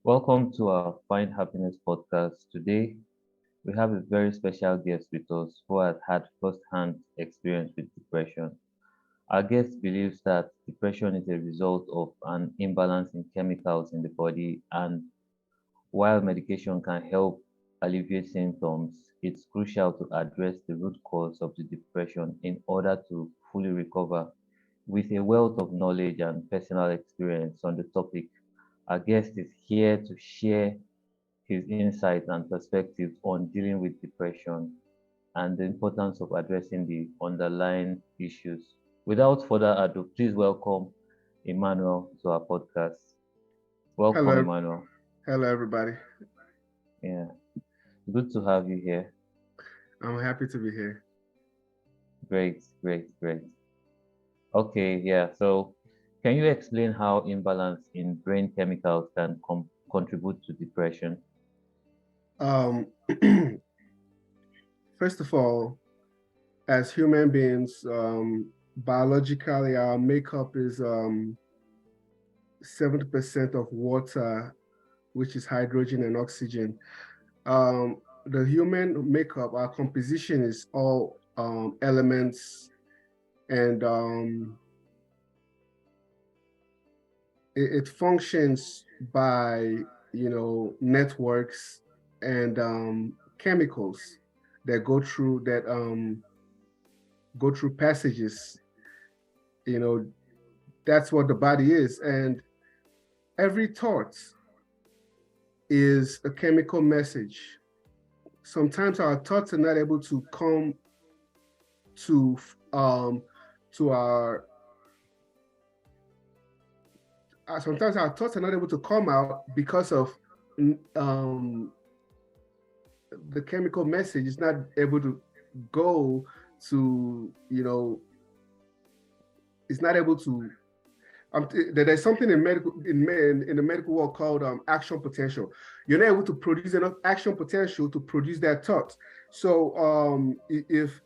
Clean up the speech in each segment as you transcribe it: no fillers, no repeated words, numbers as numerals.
Welcome to our Find Happiness podcast. Today, we have a very special guest with us who has had first-hand experience with depression. Our guest believes that depression is a result of an imbalance in chemicals in the body, and while medication can help alleviate symptoms, it's crucial to address the root cause of the depression in order to fully recover. With a wealth of knowledge and personal experience on the topic, our guest is here to share his insights and perspectives on dealing with depression and the importance of addressing the underlying issues. Without further ado, please welcome Immanuel to our podcast. Welcome, Hello, Immanuel. hello everybody. Yeah, good to have you here. I'm happy to be here. Great, great, great. Okay, yeah. So, can you explain how imbalance in brain chemicals can contribute to depression? Um, First of all, as human beings, biologically, our makeup is 70% of water, which is hydrogen and oxygen. The human makeup, our composition is all elements, and it functions by networks and chemicals that go through passages. You know, that's what the body is, and every thought is a chemical message. Sometimes our thoughts are not able to come to to our sometimes our thoughts are not able to come out because of um, the chemical message is not able to go to, it's not able to. There's something in the medical world called action potential. You're not able to produce enough action potential to produce that thought. So if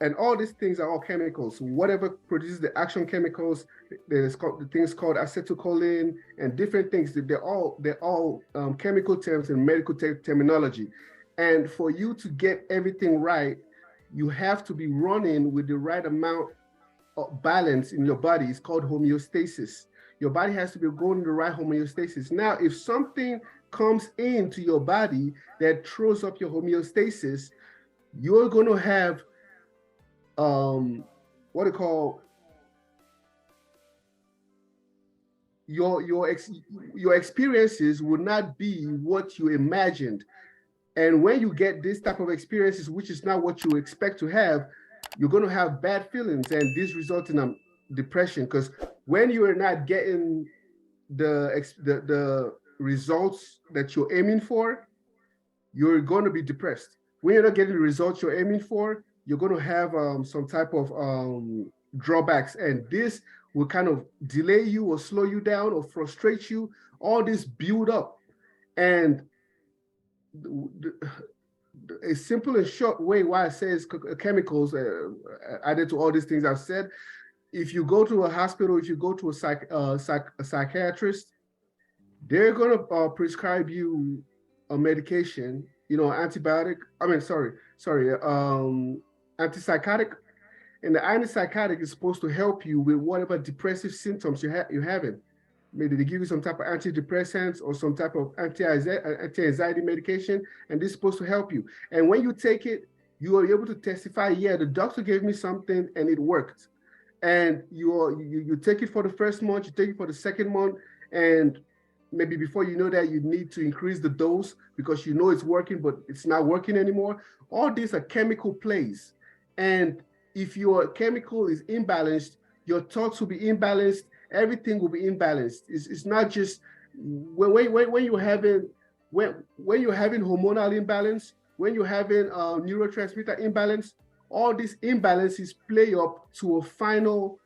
and all these things are all chemicals. Whatever produces the action chemicals, there's the things called acetylcholine and different things. They're all chemical terms and medical terminology. And for you to get everything right, you have to be running with the right amount of balance in your body. It's called homeostasis. Your body has to be going in the right homeostasis. Now, if something comes into your body that throws up your homeostasis, you're going to have what they call your experiences will not be what you imagined. And when you get this type of experiences, which is not what you expect to have, you're going to have bad feelings, and this results in depression. Because when you are not getting the results that you're aiming for, you're going to be depressed. When you're not getting the results you're aiming for, you're going to have some type of drawbacks, and this will kind of delay you or slow you down or frustrate you. All this build up, and a simple and short way why I say is chemicals added to all these things I've said. If you go to a hospital, if you go to a psychiatrist, they're going to prescribe you a medication, antibiotic. I mean, sorry, antipsychotic. And the antipsychotic is supposed to help you with whatever depressive symptoms you're having. Maybe they give you some type of antidepressants or some type of anti-anxiety medication, and this is supposed to help you. And when you take it, you are able to testify, yeah, the doctor gave me something and it worked. And you take it for the first month, you take it for the second month, and maybe before you know that, you need to increase the dose because you know it's working, but it's not working anymore. All these are chemical plays. And if your chemical is imbalanced, your thoughts will be imbalanced, everything will be imbalanced. It's not just when you're having when you're having hormonal imbalance, when you're having neurotransmitter imbalance, all these imbalances play up to a final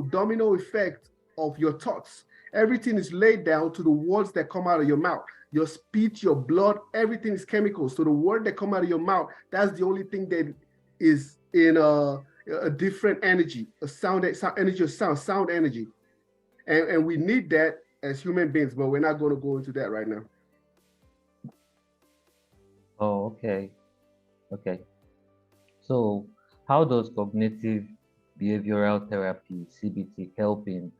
domino effect of your thoughts. Everything is laid down to the words that come out of your mouth. Your speech, your blood, everything is chemicals. So the word that come out of your mouth, that's the only thing that is in a different energy, a sound energy, sound energy. And we need that as human beings, but we're not going to go into that right now. Oh, okay. Okay. So, how does cognitive behavioral therapy, CBT, help in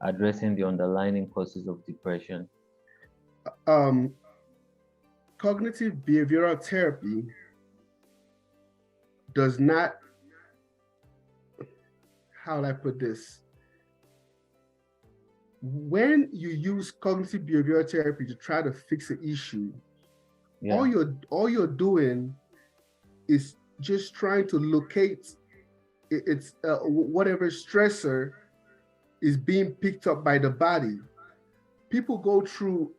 addressing the underlying causes of depression? Um, Cognitive behavioral therapy does not, how will I put this? When you use cognitive behavioral therapy to try to fix an issue, Yeah. all you're doing is just trying to locate it's whatever stressor is being picked up by the body. People go through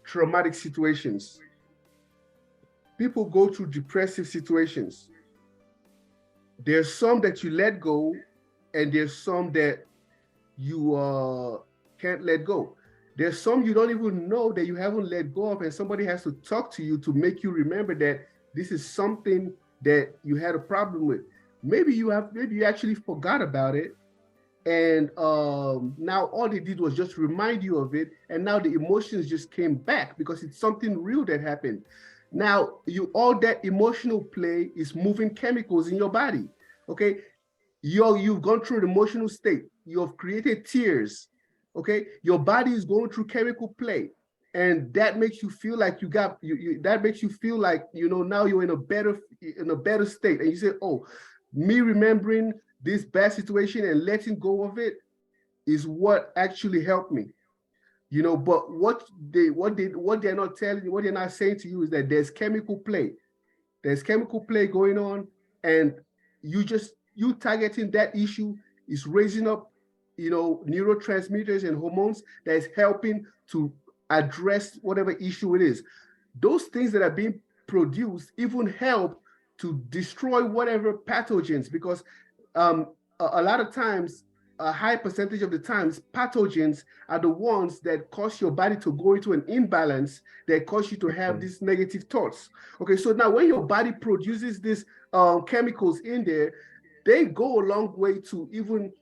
traumatic situations. People go through depressive situations. There's some that you let go, and there's some that you can't let go. There's some you don't even know that you haven't let go of, and somebody has to talk to you to make you remember that this is something that you had a problem with. Maybe you actually forgot about it, and now all they did was just remind you of it, and now the emotions just came back because it's something real that happened. Now all that emotional play is moving chemicals in your body. Okay, you've gone through an emotional state. You've created tears. Okay, your body is going through chemical play, and that makes you feel like that makes you feel like now you're in a better state, and you say, oh, me remembering this bad situation and letting go of it is what actually helped me. But what they're not telling you, what they're not saying to you is that there's chemical play going on, and you targeting that issue is raising up neurotransmitters and hormones that is helping to address whatever issue it is. Those things that are being produced even help to destroy whatever pathogens, because a lot of times, a high percentage of the times, pathogens are the ones that cause your body to go into an imbalance, that cause you to have Okay. these negative thoughts. Okay, so now when your body produces these chemicals in there, they go a long way to even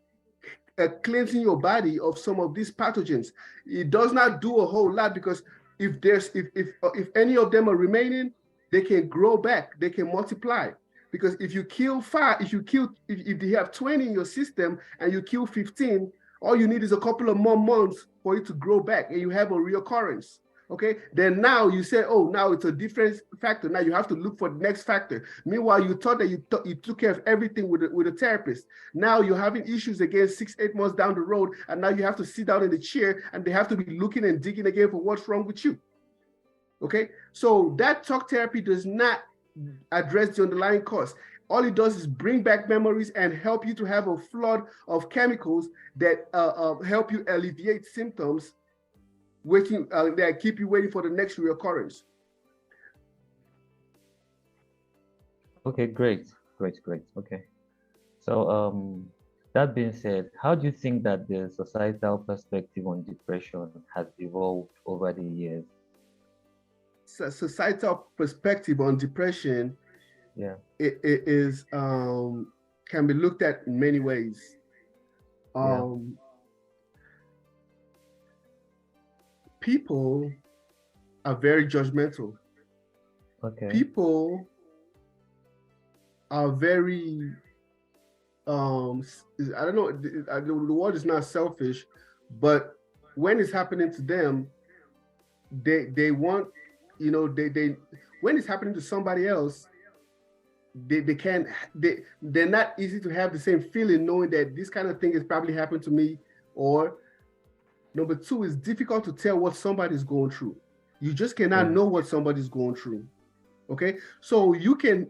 cleansing your body of some of these pathogens. It does not do a whole lot, because if any of them are remaining, they can grow back, they can multiply. Because if you kill five, if you have 20 in your system and you kill 15, all you need is a couple of more months for it to grow back, and you have a reoccurrence. Okay, then now you say, oh, now it's a different factor. Now you have to look for the next factor. Meanwhile, you thought that you took care of everything with a therapist. Now you're having issues again 6-8 months down the road, and now you have to sit down in the chair, and they have to be looking and digging again for what's wrong with you. Okay, so that talk therapy does not address the underlying cause. All it does is bring back memories and help you to have a flood of chemicals that help you alleviate symptoms, that keep you waiting for the next reoccurrence. Okay, great. Great, great. Okay. So, that being said, how do you think that the societal perspective on depression has evolved over the years? Societal perspective on depression, Yeah. it is can be looked at in many ways. Yeah. Um, People are very judgmental. Okay. People are very I don't know, the word is not selfish, but when it's happening to them, they want, they when it's happening to somebody else, they can't they're not easy to have the same feeling, knowing that this kind of thing is probably happened to me. Or number two, it's difficult to tell what somebody's going through. You just cannot Yeah. know what somebody's going through. Okay, so you can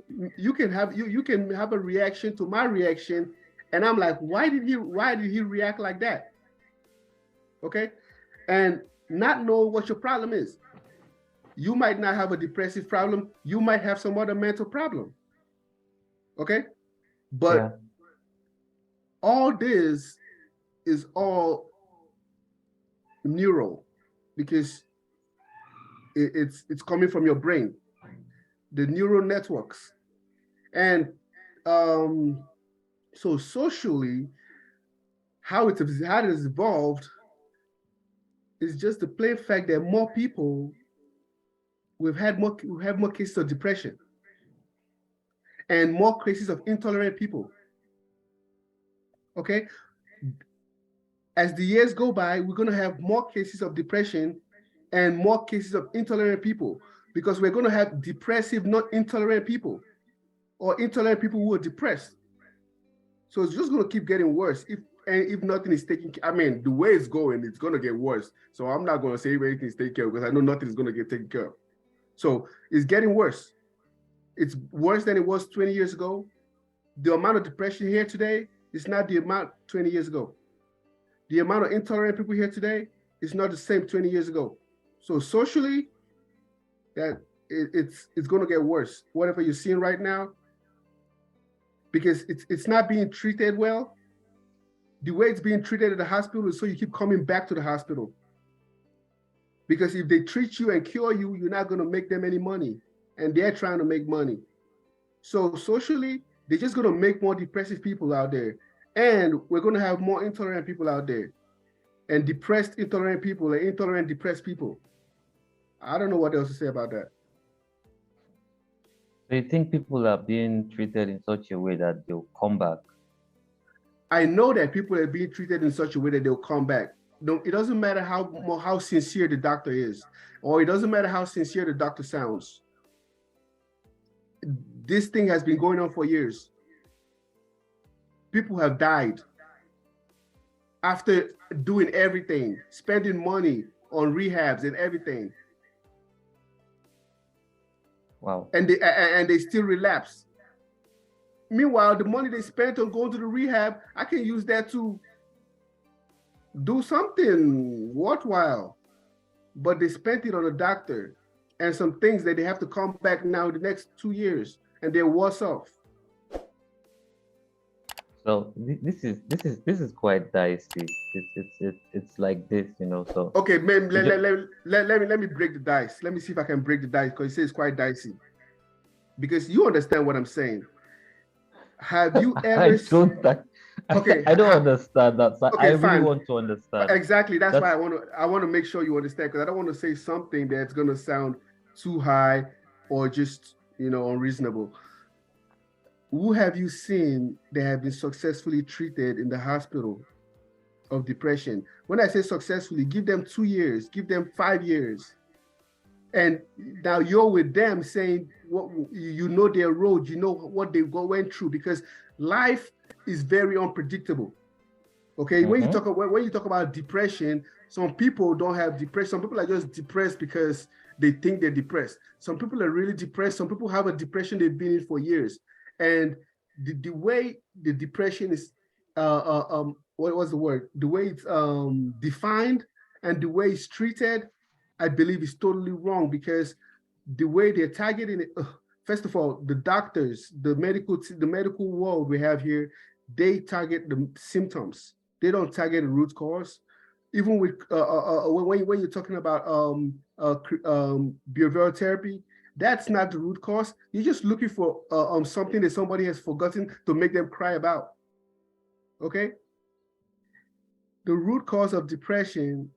have a reaction to my reaction, and I'm like, why did he react like that? Okay, and not know what your problem is. You might not have a depressive problem, you might have some other mental problem. Okay, Yeah. but all this is all neural, because it's coming from your brain, the neural networks. And um so socially, how it has evolved, It's just the plain fact that more people, we have more cases of depression and more cases of intolerant people. Okay, as the years go by, we're going to have more cases of depression and more cases of intolerant people, because we're going to have depressive, not intolerant people, or intolerant people who are depressed. So it's just going to keep getting worse. If nothing is taken, I mean, the way it's going, it's going to get worse. So I'm not going to say if anything is taken care of, because I know nothing is going to get taken care of. So it's getting worse. It's worse than it was 20 years ago. The amount of depression here today is not the amount 20 years ago. The amount of intolerant people here today is not the same 20 years ago. So socially, that it's going to get worse. Whatever you're seeing right now, because it's not being treated well. The way it's being treated at the hospital is so you keep coming back to the hospital. Because if they treat you and cure you, you're not going to make them any money, and they're trying to make money. So socially, they're just going to make more depressive people out there, and we're going to have more intolerant people out there, and depressed intolerant people, and intolerant depressed people. I don't know what else to say about that. Do you think people are being treated in such a way that they'll come back? I know that people are being treated in such a way that they'll come back. No, it doesn't matter how sincere the doctor is, or it doesn't matter how sincere the doctor sounds. This thing has been going on for years. People have died after doing everything, spending money on rehabs and everything. Wow. And they still relapse. Meanwhile, the money they spent on going to the rehab, I can use that to do something worthwhile. But they spent it on a doctor and some things that they have to come back now in the next 2 years, and they're worse off. So this is quite dicey. It's like this, you know. So okay, man, let me break the dice. Let me see if I can break the dice, because it says it's quite dicey. Because you understand what I'm saying. Have you ever I don't understand that. So okay, I really fine. want to understand. Exactly. That's why I want to make sure you understand, because I don't want to say something that's gonna sound too high or just, unreasonable. Who have you seen that have been successfully treated in the hospital of depression? When I say successfully, give them 2 years, give them 5 years. And now you're with them saying, what you know their road, you know what they went through, because life is very unpredictable. Okay, when you talk about depression, some people don't have depression. Some people are just depressed because they think they're depressed. Some people are really depressed. Some people have a depression they've been in for years. And the way the depression is, what was the word? The way it's defined and the way it's treated, I believe is totally wrong, because the way they're targeting it, first of all, the doctors, the medical world we have here, they target the symptoms. They don't target the root cause. Even with when you're talking about behavioral therapy, that's not the root cause. You're just looking for something that somebody has forgotten to make them cry about. Okay? The root cause of depression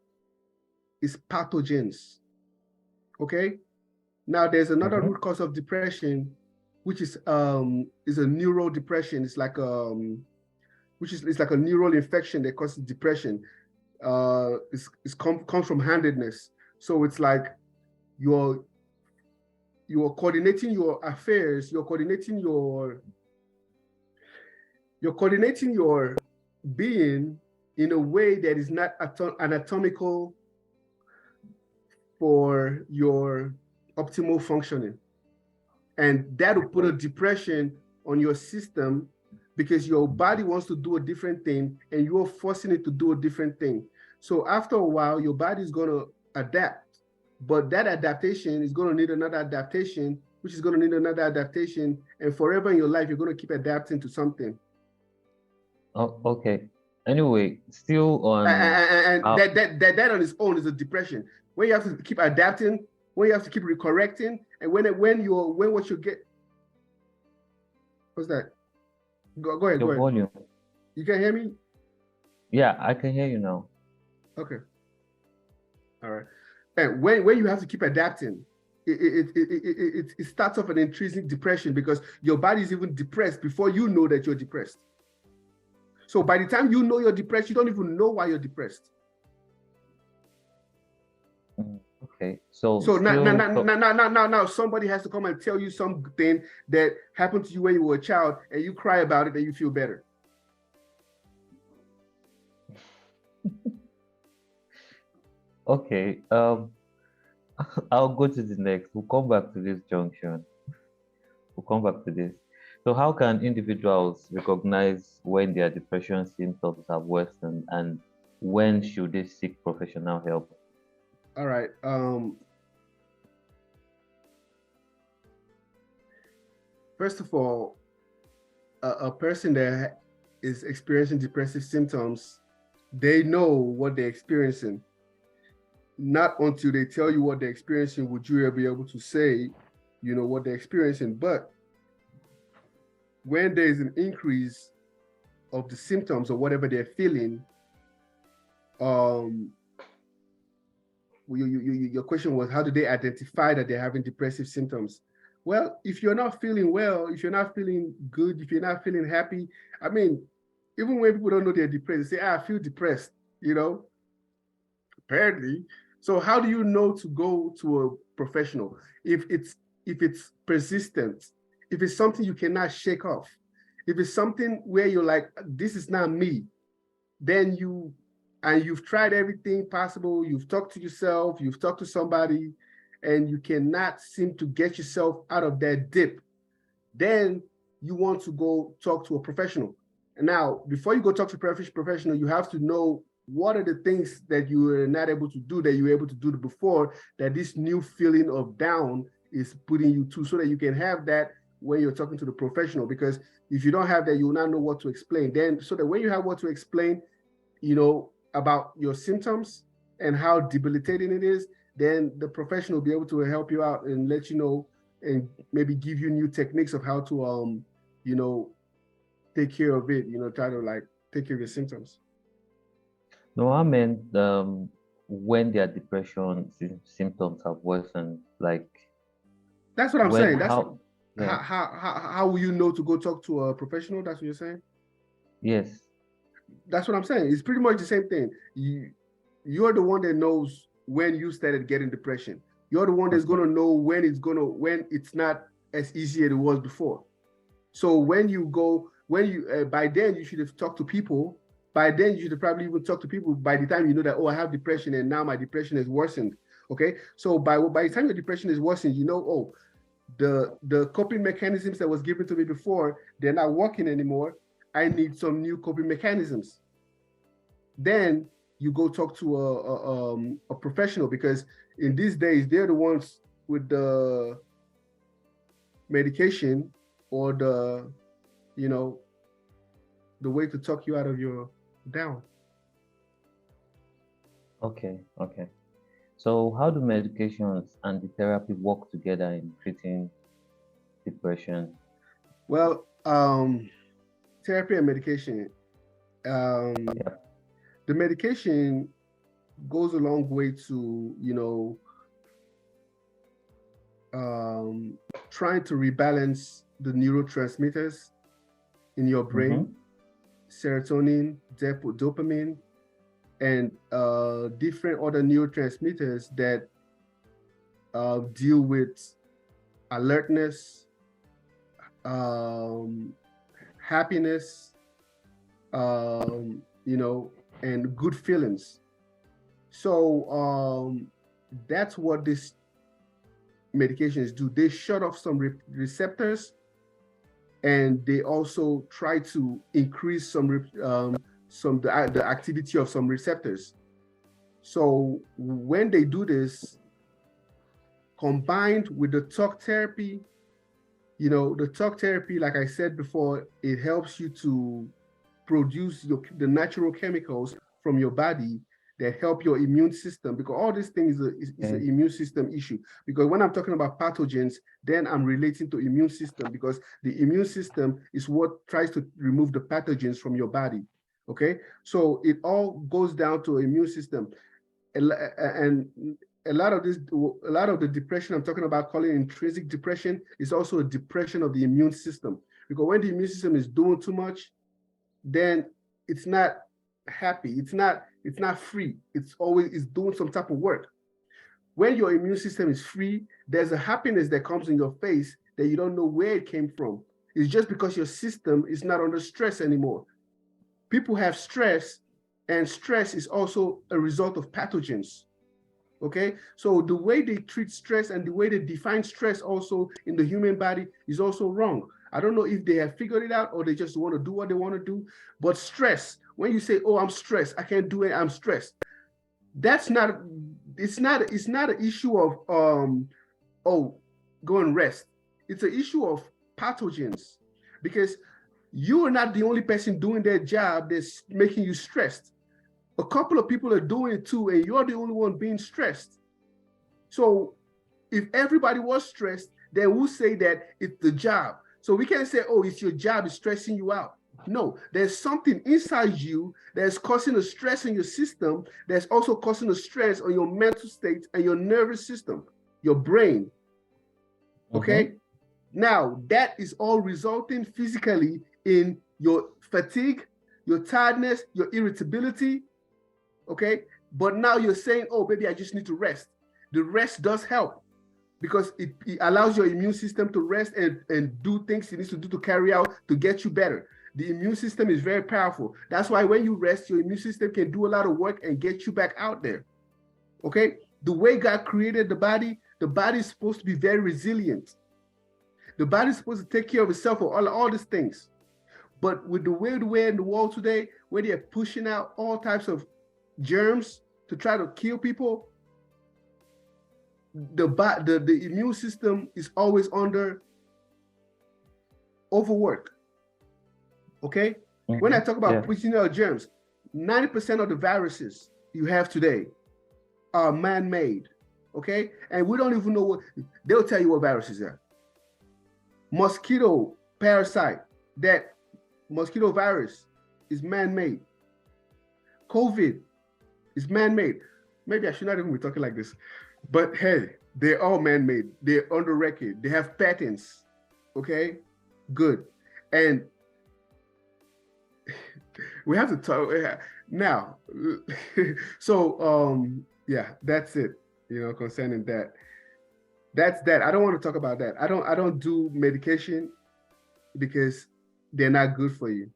is pathogens. Okay? Now there's another root cause of depression, which is a neural depression. It's like it's like a neural infection that causes depression. It's comes from handedness. So it's like you're coordinating your affairs, you're coordinating your being in a way that is not anatomical for your optimal functioning. And that will put a depression on your system, because your body wants to do a different thing and you're forcing it to do a different thing. So after a while, your body is going to adapt, but that adaptation is going to need another adaptation, which is going to need another adaptation. And forever in your life, you're going to keep adapting to something. Oh, okay. Anyway, still on. And that on its own is a depression. When you have to keep adapting, when you have to keep recorrecting, and when what you get. What's that? Go ahead. Your volume. You can hear me? Yeah, I can hear you now. Okay. All right. And when you have to keep adapting, it starts off an intrinsic depression because your body is even depressed before you know that you're depressed. So by the time you know you're depressed, you don't even know why you're depressed. Okay, so So still now somebody has to come and tell you something that happened to you when you were a child, and you cry about it and you feel better. okay. I'll go to the next. We'll come back to this junction. We'll come back to this. So, how can individuals recognize when their depression symptoms have worsened, and when should they seek professional help? All right. First of all, a person that is experiencing depressive symptoms, they know what they're experiencing. Not until they tell you what they're experiencing would you ever be able to say, what they're experiencing. But when there's an increase of the symptoms or whatever they're feeling, your question was, how do they identify that they're having depressive symptoms? Well, if you're not feeling well, if you're not feeling good, if you're not feeling happy, I mean, even when people don't know they're depressed, they say, I feel depressed, apparently. So how do you know to go to a professional if it's persistent, if it's something you cannot shake off, if it's something where you're like, this is not me, then you've tried everything possible, you've talked to yourself, you've talked to somebody, and you cannot seem to get yourself out of that dip, then you want to go talk to a professional. And now, before you go talk to a professional, you have to know what are the things that you were not able to do that you were able to do before, that this new feeling of down is putting you to, so that you can have that when you're talking to the professional. Because if you don't have that, you will not know what to explain. Then, so that when you have what to explain, about your symptoms and how debilitating it is, then the professional will be able to help you out and let you know, and maybe give you new techniques of how to, take care of it, try to like take care of your symptoms. No, I meant when their depression symptoms have worsened, like That's what I'm when saying. That's how yeah how will you know to go talk to a professional? That's what you're saying? yes. That's what I'm saying. It's pretty much the same thing. You're the one that knows when you started getting depression. You're the one that's Okay. gonna know when it's not as easy as it was before. So by then you should have talked to people. By then you should have probably even talked to people by the time you know that, oh, I have depression and now my depression has worsened. Okay. So by the time your depression is worsened, oh, the coping mechanisms that was given to me before, they're not working anymore. I need some new coping mechanisms. Then you go talk to a professional, because in these days they're the ones with the medication or you know the way to talk you out of your down. Okay. Okay. So how do medications and the therapy work together in treating depression? Well, therapy and medication. Um, Yeah. the medication goes a long way to trying to rebalance the neurotransmitters in your brain, Mm-hmm. serotonin, dopamine, and different other neurotransmitters that deal with alertness, um, happiness, and good feelings. So that's what these medications do. They shut off some receptors, and they also try to increase the activity of some receptors. So when they do this, combined with the talk therapy, the talk therapy, like I said before, it helps you to produce the natural chemicals from your body that help your immune system, because all these things is an Okay. immune system issue. Because when I'm talking about pathogens, then I'm relating to immune system, because the immune system is what tries to remove the pathogens from your body. Okay, so it all goes down to immune system. And a lot of this, a lot of the depression I'm talking about, calling intrinsic depression, is also a depression of the immune system. Because when the immune system is doing too much, then it's not happy. It's not free. It's doing some type of work. When your immune system is free, there's a happiness that comes in your face that you don't know where it came from. It's just because your system is not under stress anymore. People have stress, and stress is also a result of pathogens. Okay, so the way they treat stress and the way they define stress also in the human body is also wrong. I don't know if they have figured it out or they just want to do what they want to do. But stress, when you say, "Oh, I'm stressed, I can't do it, I'm stressed," that's not. It's not an issue of oh, go and rest. It's an issue of pathogens, because you are not the only person doing their job that's making you stressed. A couple of people are doing it too, and you're the only one being stressed. So if everybody was stressed, then we'll say that it's the job. So we can't say, "Oh, it's your job is stressing you out." No, there's something inside you that's causing a stress in your system, that's also causing a stress on your mental state and your nervous system, your brain. Okay? Now, that is all resulting physically in your fatigue, your tiredness, your irritability. Okay? But now you're saying, "Oh, baby, I just need to rest." The rest does help, because it allows your immune system to rest and do things it needs to do to carry out to get you better. The immune system is very powerful. That's why when you rest, your immune system can do a lot of work and get you back out there. Okay? The way God created the body is supposed to be very resilient. The body is supposed to take care of itself for all these things. But with the way in the world today, where they're pushing out all types of germs to try to kill people, the immune system is always under overwork. Okay? When I talk about pushing out germs, 90% of the viruses you have today are man-made. Okay? And we don't even know what, they'll tell you what viruses are. Mosquito parasite, that mosquito virus is man-made. COVID is man-made. Maybe I should not even be talking like this, but hey, they're all man-made. They're on the record. They have patents. Okay, good. And we have to talk now. So yeah, that's it. Concerning that. That's that. I don't want to talk about that. I don't do medication because they're not good for you.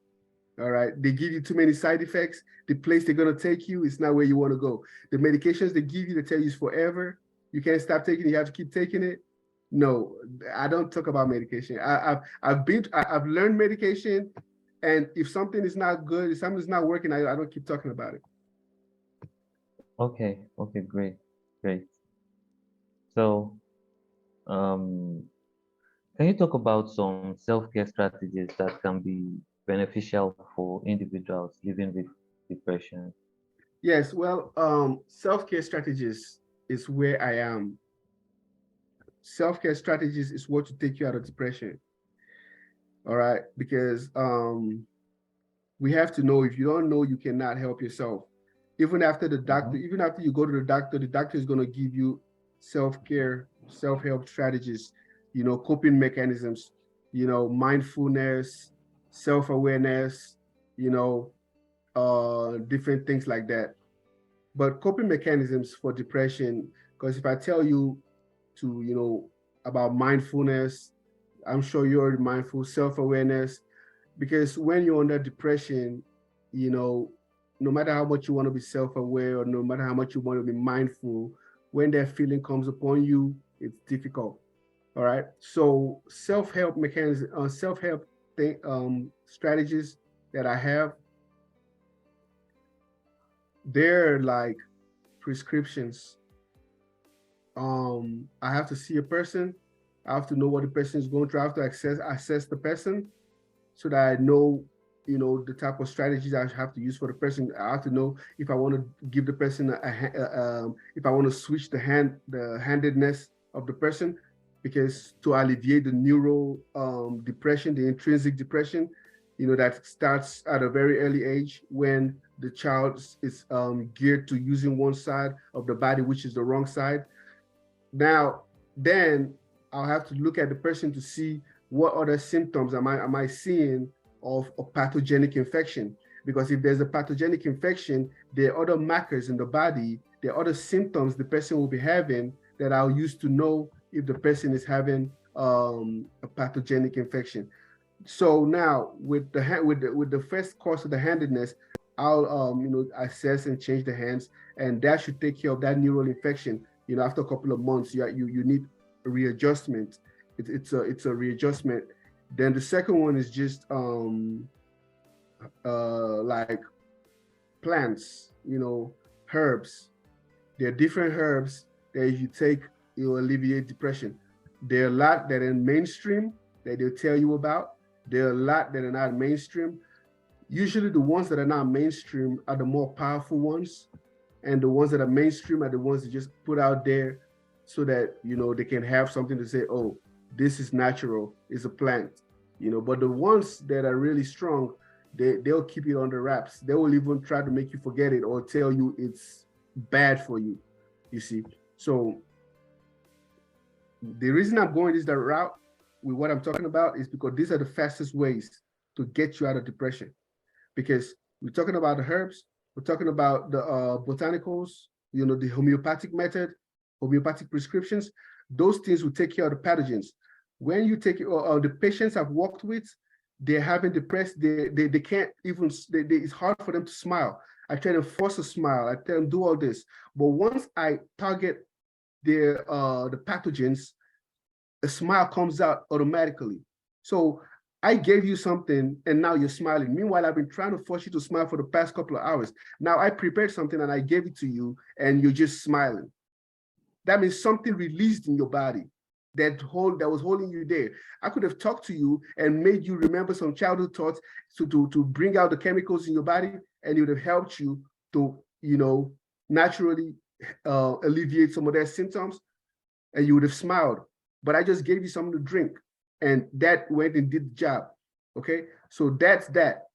All right. They give you too many side effects. The place they're going to take you is not where you want to go. The medications they give you, they tell you it's forever. You can't stop taking it. You have to keep taking it. No, I don't talk about medication. I've learned medication, and if something is not good, if something's not working, I don't keep talking about it. Okay, great. So, can you talk about some self-care strategies that can be beneficial for individuals living with depression? Yes, well, self-care strategies is where I am. Self-care strategies is what to take you out of depression. All right, because we have to know, if you don't know, you cannot help yourself. Even after the doctor, even after you go to the doctor is going to give you self-care, self-help strategies, coping mechanisms, mindfulness, self-awareness, different things like that. But coping mechanisms for depression, because if I tell you to, about mindfulness, I'm sure you're already mindful, self-awareness, because when you're under depression, no matter how much you want to be self-aware, or no matter how much you want to be mindful, when that feeling comes upon you, it's difficult. All right. So self-help mechanisms, self-help strategies that I have, they're like prescriptions. I have to see a person. I have to know what the person is going through. I have to assess the person so that I know, the type of strategies I have to use for the person. I have to know if I want to give the person if I want to switch the handedness of the person, because to alleviate the neural depression, the intrinsic depression, that starts at a very early age when the child is geared to using one side of the body, which is the wrong side. Now, then I'll have to look at the person to see what other symptoms am I seeing of a pathogenic infection. Because if there's a pathogenic infection, there are other markers in the body, there are other symptoms the person will be having that I'll use to know if the person is having a pathogenic infection. So now with the first course of the handedness, I'll assess and change the hands, and that should take care of that neural infection. After a couple of months, you need a readjustment. It's a readjustment. Then the second one is just like plants, herbs. There are different herbs that if you take, it will alleviate depression. There are a lot that are in mainstream that they'll tell you about. There are a lot that are not mainstream. Usually the ones that are not mainstream are the more powerful ones. And the ones that are mainstream are the ones that just put out there so that, they can have something to say, oh, this is natural, it's a plant. But the ones that are really strong, they'll keep it under wraps. They will even try to make you forget it or tell you it's bad for you, you see. So the reason I'm going this route with what I'm talking about is because these are the fastest ways to get you out of depression. Because we're talking about the herbs, we're talking about the botanicals, the homeopathic method, homeopathic prescriptions. Those things will take care of the pathogens. When you take the patients I've worked with, they're having depressed, they can't even, it's hard for them to smile. I try to force a smile, I tell them do all this. But once I target the pathogens, a smile comes out automatically. So I gave you something and now you're smiling. Meanwhile, I've been trying to force you to smile for the past couple of hours. Now I prepared something and I gave it to you and you're just smiling. That means something released in your body that was holding you there. I could have talked to you and made you remember some childhood thoughts to bring out the chemicals in your body, and it would have helped you to, naturally alleviate some of their symptoms, and you would have smiled. But I just gave you something to drink, and that went and did the job. Okay, so that's that.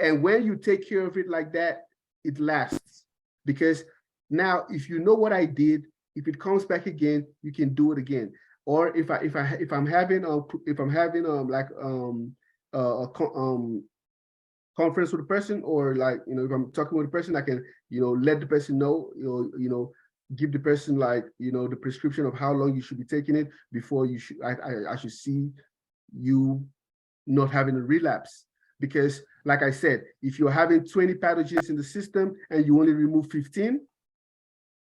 And when you take care of it like that, it lasts. Because now, if you know what I did, if it comes back again, you can do it again. Or if I'm having like a conference with a person, or like if I'm talking with a person, I can let the person know, give the person like the prescription of how long you should be taking it before you should I should see you not having a relapse. Because like I said, if you're having 20 pathogens in the system and you only remove 15,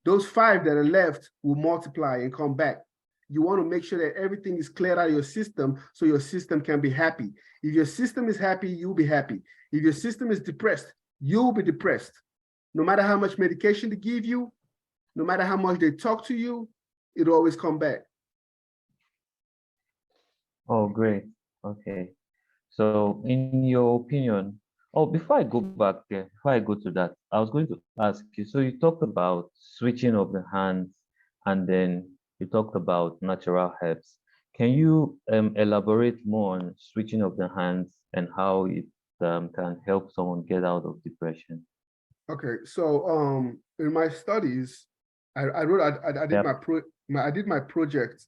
those 5 that are left will multiply and come back. You want to make sure that everything is cleared out of your system so your system can be happy. If your system is happy, you'll be happy. If your system is depressed, you'll be depressed. No matter how much medication they give you, no matter how much they talk to you, it'll always come back. Oh, great. Okay. So, in your opinion, oh, before I go back there, before I go to that, I was going to ask you. So, you talked about switching of the hands, and then you talked about natural herbs. Can you elaborate more on switching of the hands and how it can help someone get out of depression? Okay, so in my studies, I wrote I did Yep. I did my project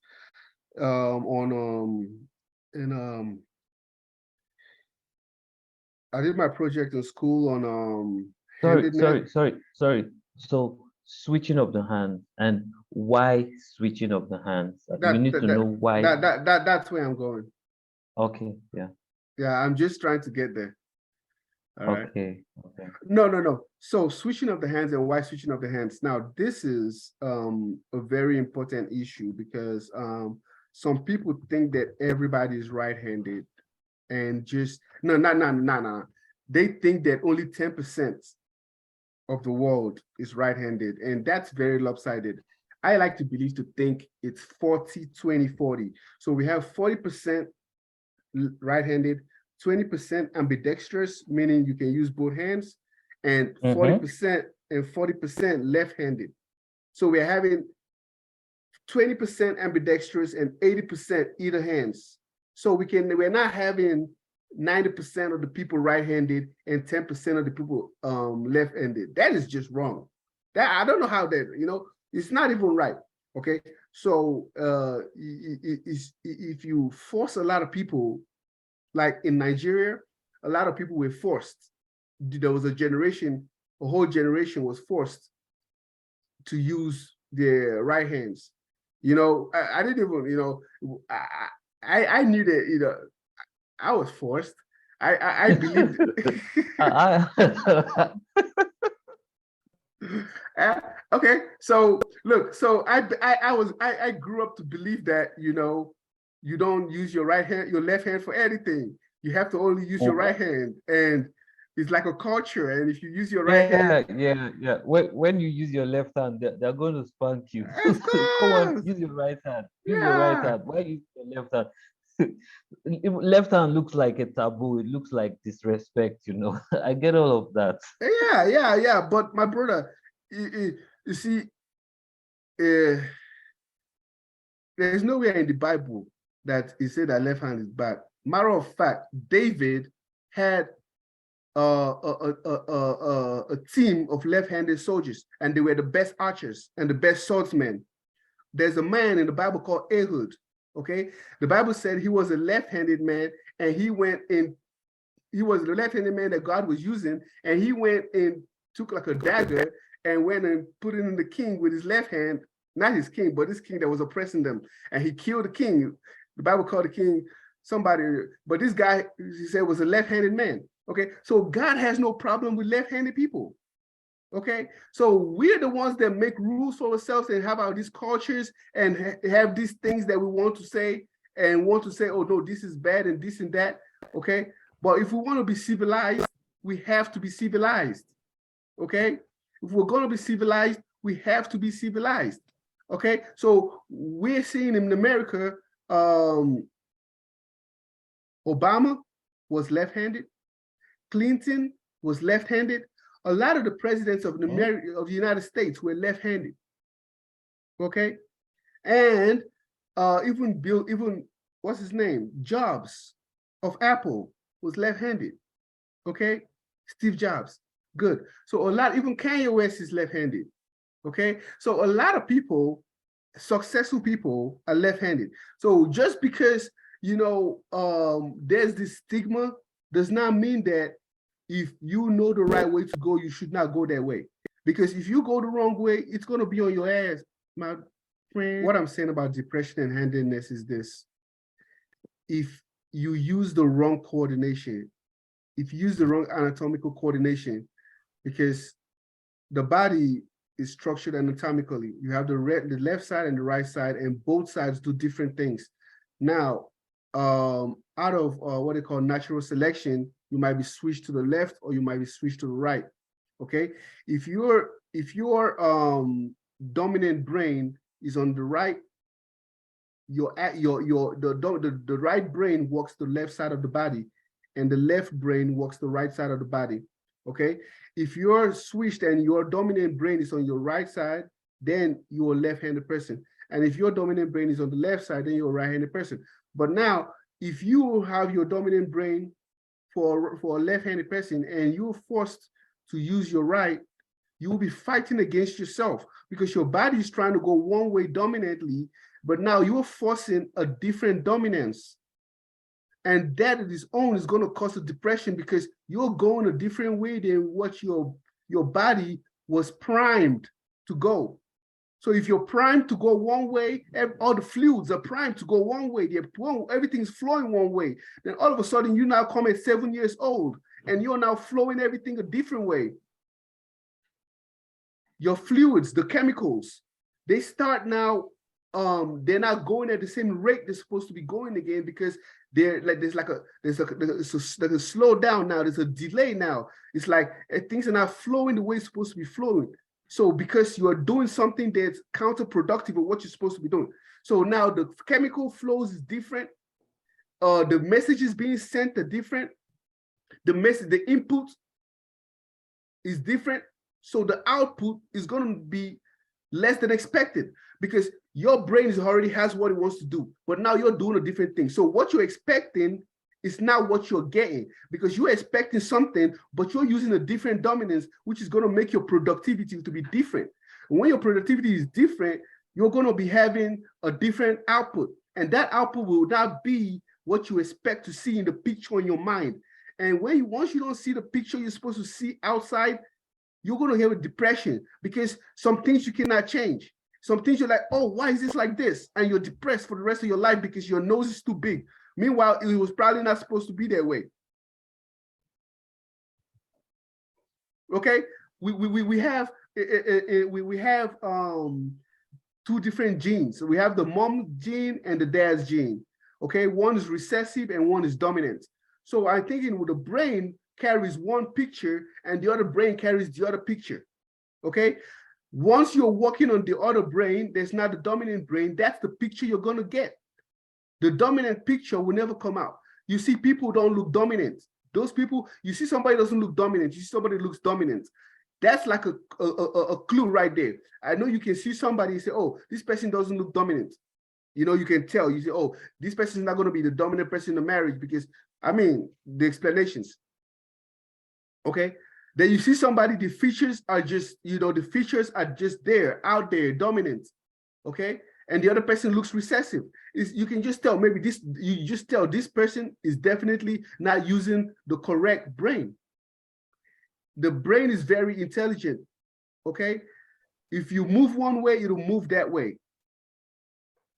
on in I did my project in school on Sorry, handedness. sorry, sorry, sorry. So, switching of the hands, and why switching of the hands? We That need that to know that why. that's where I'm going. Okay, yeah. Yeah, I'm just trying to get there. All right. Okay, okay. No. So switching of the hands and why switching of the hands. Now, this is a very important issue because some people think that everybody is right-handed and just no. They think that only 10% of the world is right-handed, and that's very lopsided. I like to believe to think it's 40, 20, 40. So we have 40% right-handed, 20% ambidextrous, meaning you can use both hands, and Mm-hmm. 40% left-handed. So we're having 20% ambidextrous and 80% either hands. So we're not having 90% of the people right-handed and 10% of the people left-handed. That is just wrong. That I don't know how that, it's not even right. Okay. So if you force a lot of people, like in Nigeria, a lot of people were forced. There was a whole generation was forced to use their right hands. I didn't even, I knew that, I was forced. I believed. Okay, so look, so I grew up to believe that you don't use your left hand for anything. You have to only use your right hand, and it's like a culture. And if you use your right hand, yeah. When you use your left hand, they're going to spank you. of Come on, course, use your right hand. Use your right yeah, hand. Why use your left hand? Left hand looks like a taboo. It looks like disrespect. I get all of that. yeah. But my brother, you see, uh, there's nowhere in the Bible that it said that left hand is bad. Matter of fact, David had a team of left-handed soldiers, and they were the best archers and the best swordsmen. There's a man in the Bible called Ehud. Okay, the Bible said he was a left-handed man, and he was the left-handed man that God was using, and he went and took like a dagger and went and put it in the king with his left hand, not his king, but this king that was oppressing them, and he killed the king. The Bible called the king somebody, but this guy, he said, was a left-handed man. Okay, so God has no problem with left-handed people. Okay, so we're the ones that make rules for ourselves and have our these cultures and have these things that we want to say and want to say, oh no, this is bad and this and that. Okay, but if we want to be civilized, we have to be civilized. Okay, if we're going to be civilized, we have to be civilized. Okay, so we're seeing in America, Obama was left-handed. Clinton was left-handed. A lot of the presidents of the United States were left-handed. Okay, and even what's his name, Jobs of Apple was left-handed. Okay, Steve Jobs, good. So even Kanye West is left-handed. Okay, so a lot of people, successful people, are left-handed. So just because there's this stigma does not mean that if you know the right way to go, you should not go that way. Because if you go the wrong way, it's going to be on your ass, my friend. What I'm saying about depression and handedness is this. If you use the wrong coordination, if you use the wrong anatomical coordination, because the body is structured anatomically. You have the left side and the right side, and both sides do different things. Now, out of what they call natural selection, you might be switched to the left or you might be switched to the right. Okay, if your dominant brain is on the right, the right brain works the left side of the body, and the left brain works the right side of the body. Okay, if you're switched and your dominant brain is on your right side, then you're a left-handed person. And if your dominant brain is on the left side, then you're a right-handed person. But now, if you have your dominant brain for a left-handed person and you're forced to use your right, you will be fighting against yourself because your body is trying to go one way dominantly, but now you're forcing a different dominance. And that on its own is going to cause a depression because you're going a different way than what your body was primed to go. So if you're primed to go one way, all the fluids are primed to go one way, everything's flowing one way, then all of a sudden you now come at 7 years old and you're now flowing everything a different way. Your fluids, the chemicals, they start now, they're not going at the same rate they're supposed to be going again because there's a slow down now, there's a delay now. It's like things are not flowing the way it's supposed to be flowing. So because you are doing something that's counterproductive of what you're supposed to be doing. So now the chemical flows is different. The messages being sent are different. The input is different. So the output is going to be less than expected because your brain already has what it wants to do, but now you're doing a different thing. So what you're expecting it's not what you're getting, because you're expecting something, but you're using a different dominance, which is going to make your productivity to be different. And when your productivity is different, you're going to be having a different output. And that output will not be what you expect to see in the picture in your mind. And once you don't see the picture you're supposed to see outside, you're going to have a depression, because some things you cannot change. Some things you're like, oh, why is this like this? And you're depressed for the rest of your life because your nose is too big. Meanwhile, it was probably not supposed to be that way. Okay, we have two different genes. We have the mom gene and the dad's gene. Okay, one is recessive and one is dominant. So I'm thinking with the brain carries one picture and the other brain carries the other picture. Okay, once you're working on the other brain, there's not the dominant brain. That's the picture you're going to get. The dominant picture will never come out. You see, people don't look dominant. Those people, you see somebody doesn't look dominant, you see somebody looks dominant. That's like a clue right there. I know you can see somebody and say, oh, this person doesn't look dominant. You know, you can tell. You say, oh, this person is not going to be the dominant person in the marriage, because, I mean, the explanations. Okay? Then you see somebody, the features are just, the features are just there, out there, dominant. Okay? And the other person looks recessive. You can just tell, you just tell this person is definitely not using the correct brain. The brain is very intelligent, okay? If you move one way, it'll move that way.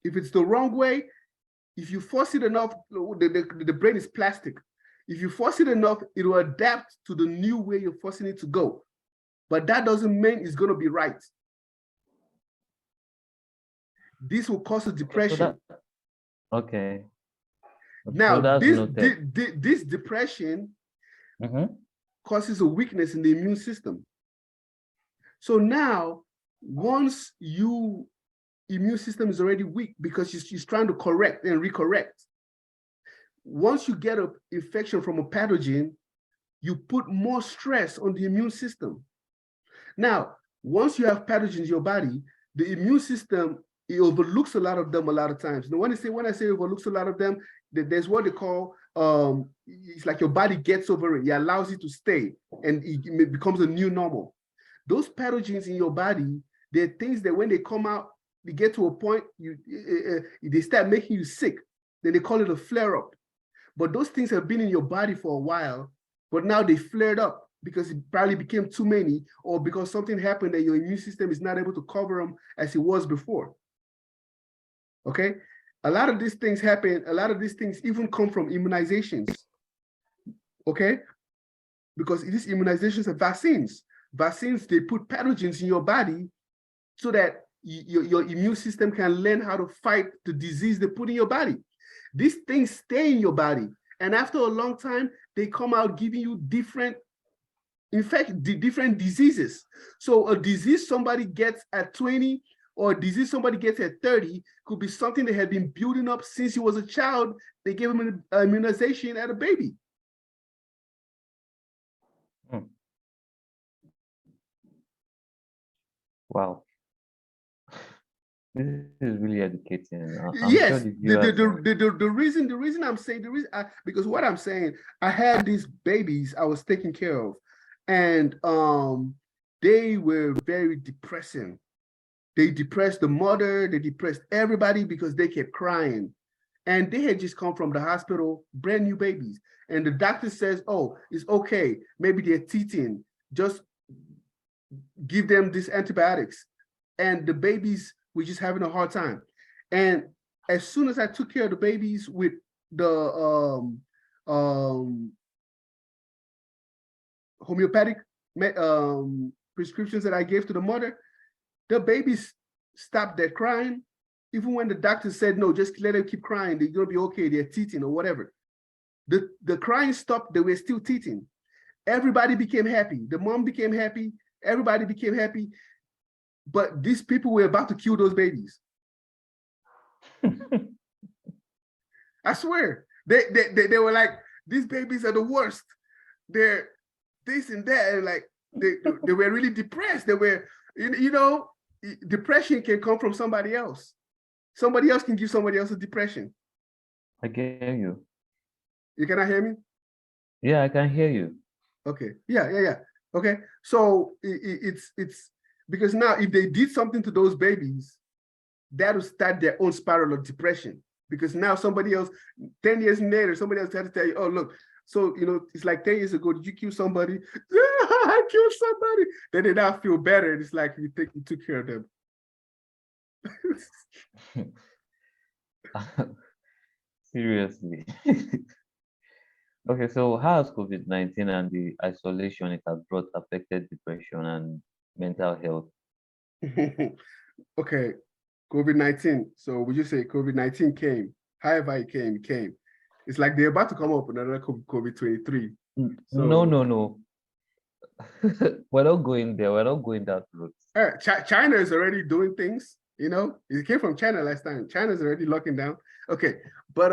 If it's the wrong way, if you force it enough, the brain is plastic. If you force it enough, it will adapt to the new way you're forcing it to go. But that doesn't mean it's going to be right. This will cause a depression. Okay. Now, this depression causes a weakness in the immune system. So now, once your immune system is already weak because she's trying to correct and recorrect. Once you get an infection from a pathogen, you put more stress on the immune system. Now, once you have pathogens in your body, the immune system, it overlooks a lot of them a lot of times. Now, when I say overlooks a lot of them, there's what they call, it's like your body gets over it. It allows it to stay, and it becomes a new normal. Those pathogens in your body, they're things that when they come out, they get to a point, they start making you sick. Then they call it a flare-up. But those things have been in your body for a while, but now they flared up because it probably became too many, or because something happened that your immune system is not able to cover them as it was before. Okay? A lot of these things happen, a lot of these things even come from immunizations. Okay? Because these immunizations are vaccines. Vaccines, they put pathogens in your body so that your immune system can learn how to fight the disease they put in your body. These things stay in your body. And after a long time, they come out giving you different diseases. So a disease somebody gets at 20 or a disease somebody gets at 30 could be something that had been building up since he was a child. They gave him an immunization at a baby. Wow. This is really educating. Yes, the reason I'm saying, because what I'm saying, I had these babies I was taking care of, and they were very depressing. They depressed the mother, they depressed everybody because they kept crying. And they had just come from the hospital, brand new babies. And the doctor says, oh, it's okay. Maybe they're teething. Just give them these antibiotics. And the babies were just having a hard time. And as soon as I took care of the babies with the homeopathic prescriptions that I gave to the mother, the babies stopped their crying. Even when the doctor said, no, just let them keep crying, they're gonna be okay, they're teething or whatever. The crying stopped, they were still teething. Everybody became happy. The mom became happy, everybody became happy. But these people were about to kill those babies. I swear. They were like, these babies are the worst. They're this and that. And like, they were really depressed. They were, depression can come from somebody else. Somebody else can give somebody else a depression. I get you. You cannot hear me? Yeah, I can hear you. Okay. Yeah. Okay. So it's because now if they did something to those babies, that will start their own spiral of depression. Because now somebody else, 10 years later, somebody else had to tell you, oh, look, so it's like 10 years ago, did you kill somebody? Yeah, I killed somebody. Then they now feel better. It's like you think you took care of them. Seriously. Okay, so how has COVID-19 and the isolation it has brought affected depression and mental health? Okay, COVID-19. So would you say COVID-19 came? However it came. It's like they're about to come up with another COVID-23. No, So no, no. We're not going there. We're not going that route. China is already doing things, It came from China last time. China's already locking down. Okay, but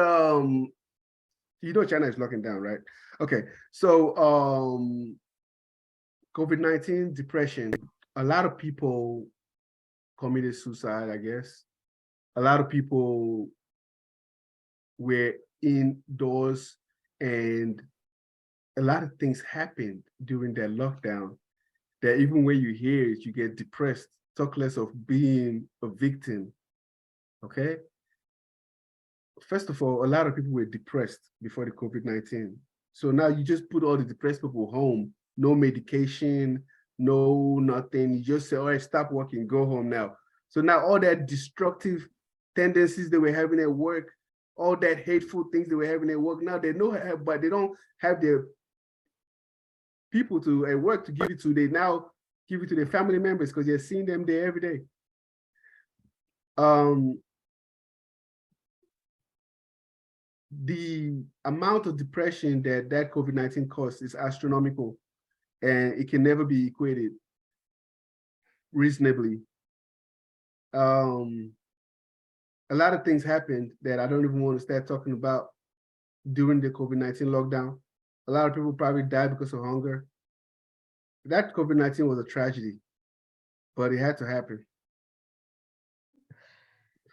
China is locking down, right? Okay, so COVID-19, depression. A lot of people committed suicide, I guess. A lot of people were indoors, and a lot of things happened during that lockdown that even when you hear it, you get depressed, talk less of being a victim, okay? First of all, a lot of people were depressed before the COVID-19. So now you just put all the depressed people home, no medication, no nothing. You just say, all right, stop working, go home now. So now all that destructive tendencies they were having at work, all that hateful things they were having at work, now they know, but they don't have their people to at work to give it to. They now give it to their family members because they're seeing them there every day. The amount of depression that COVID-19 caused is astronomical, and it can never be equated reasonably. A lot of things happened that I don't even want to start talking about during the COVID-19 lockdown. A lot of people probably died because of hunger. That COVID-19 was a tragedy, but it had to happen.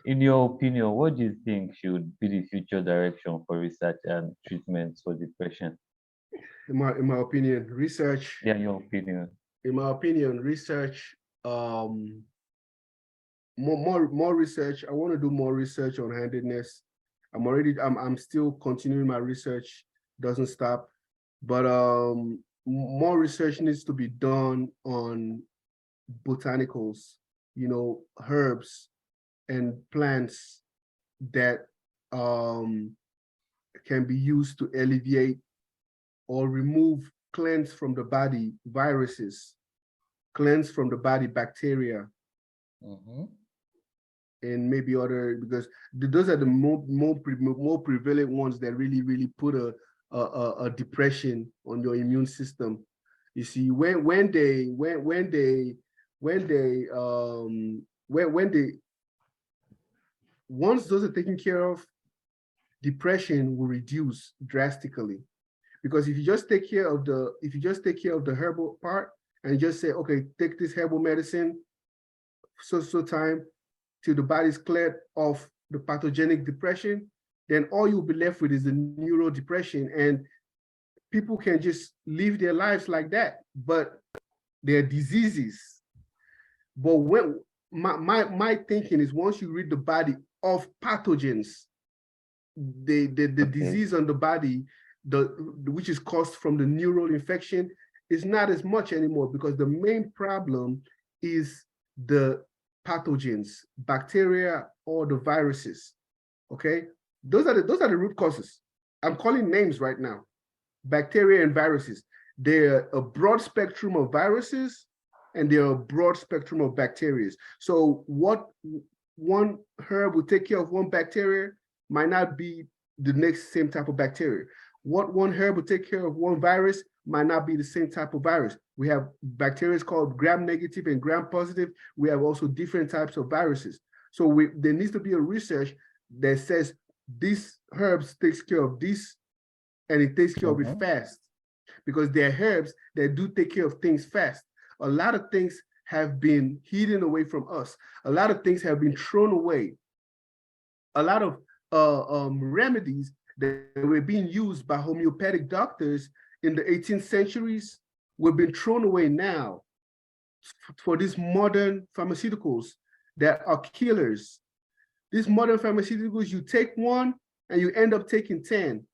In your opinion, what do you think should be the future direction for research and treatments for depression? In my opinion, research. Yeah, your opinion. In my opinion, research. More research. I want to do more research on handedness. I'm still continuing my research, doesn't stop. But more research needs to be done on botanicals, herbs and plants that can be used to alleviate or remove, cleanse from the body viruses, cleanse from the body bacteria, Mm-hmm. and maybe other, because those are the more prevalent ones that really put a depression on your immune system. You see, when they once those are taken care of, depression will reduce drastically. Because if you just take care of the herbal part and just say, okay, take this herbal medicine so time till the body's cleared of the pathogenic depression, then all you'll be left with is the neuro depression, and people can just live their lives like that, but they're diseases. But when my thinking is, once you rid the body of pathogens, the Okay. disease on the body, which is caused from the neural infection, is not as much anymore, because the main problem is the pathogens, bacteria or the viruses. Okay, those are the root causes. I'm calling names right now. Bacteria and viruses. They're a broad spectrum of viruses, and they're a broad spectrum of bacteria. So what one herb will take care of one bacteria might not be the next same type of bacteria. What one herb will take care of one virus might not be the same type of virus. We have bacteria called gram-negative and gram-positive. We have also different types of viruses. So there needs to be a research that says this herbs takes care of this, and it takes care of it fast, because they're herbs that do take care of things fast. A lot of things have been hidden away from us. A lot of things have been thrown away. A lot of remedies that were being used by homeopathic doctors in the 18th centuries were being thrown away now for these modern pharmaceuticals that are killers. These modern pharmaceuticals, you take one and you end up taking 10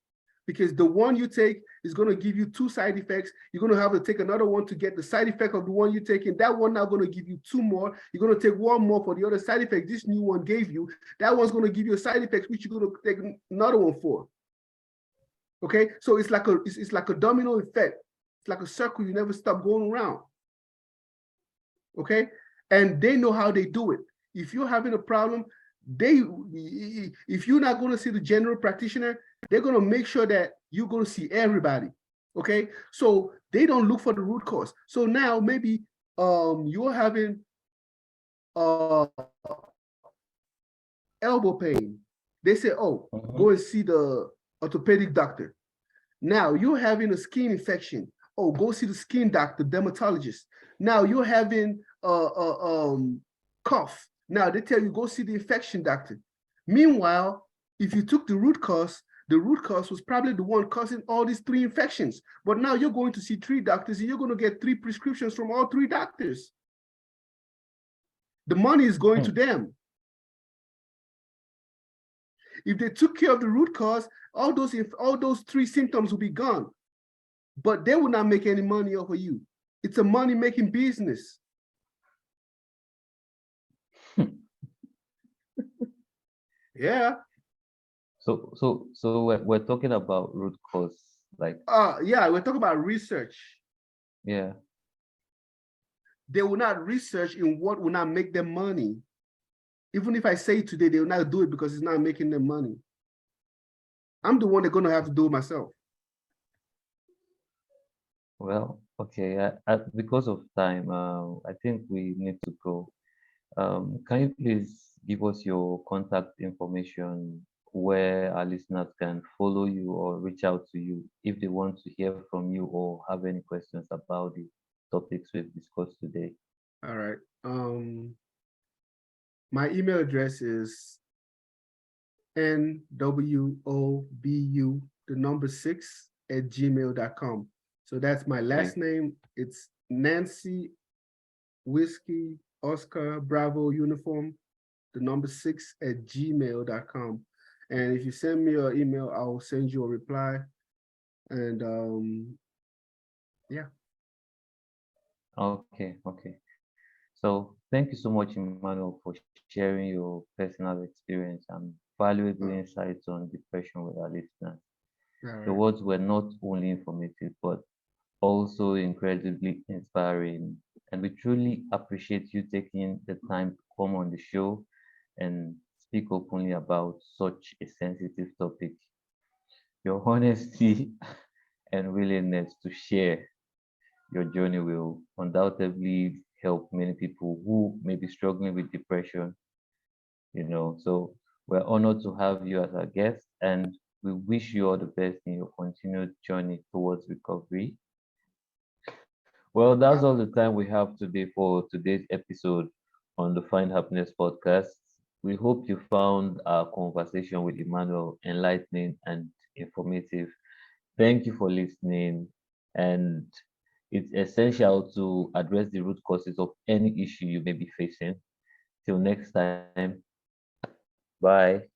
because the one you take is going to give you two side effects. You're going to have to take another one to get the side effect of the one you're taking. That one now going to give you two more. You're going to take one more for the other side effect this new one gave you. That one's going to give you a side effect which you're going to take another one for. Okay, so it's like a domino effect. It's like a circle. You never stop going around. Okay, and they know how they do it. If you're having a problem, if you're not going to see the general practitioner, they're going to make sure that you're going to see everybody. Okay, so they don't look for the root cause. So now maybe you're having uh elbow pain. They say, oh, Mhm. go and see the orthopedic doctor. Now you're having a skin infection. Oh, go see the skin doctor, dermatologist. Now you're having cough. Now they tell you go see the infection doctor. Meanwhile, if you took the root cause was probably the one causing all these three infections. But now you're going to see three doctors and you're going to get three prescriptions from all three doctors. The money is going to Hmm. them. If they took care of the root cause, all those three symptoms will be gone. But they will not make any money off of you. It's a money-making business. Yeah. So we're talking about root cause, like, Yeah, we're talking about research. yeah. They will not research in what will not make them money. Even if I say it today, they will not do it because it's not making them money. I'm the one that's going to have to do it myself. Well, okay. Because of time, I think we need to go. Can you please give us your contact information where our listeners can follow you or reach out to you if they want to hear from you or have any questions about the topics we've discussed today? All right. My email address is NWOBU, the number 6 at gmail.com. So that's my last Okay. name. It's Nancy Whiskey Oscar Bravo Uniform, the number 6 at gmail.com. And if you send me your email, I will send you a reply. And yeah. Okay. Okay. So thank you so much, Emmanuel, for sharing your personal experience and valuable Uh, insights on depression with our listeners. all Your right. words were not only informative, but also incredibly inspiring. And we truly appreciate you taking the time to come on the show and speak openly about such a sensitive topic. Your honesty and willingness to share your journey will undoubtedly help many people who may be struggling with depression, So we're honored to have you as our guest, and we wish you all the best in your continued journey towards recovery. Well, that's Uh, all the time we have today for today's episode on the Find Happiness podcast. We hope you found our conversation with Emmanuel enlightening and informative. Thank you for listening. And it's essential to address the root causes of any issue you may be facing. Till next time, bye.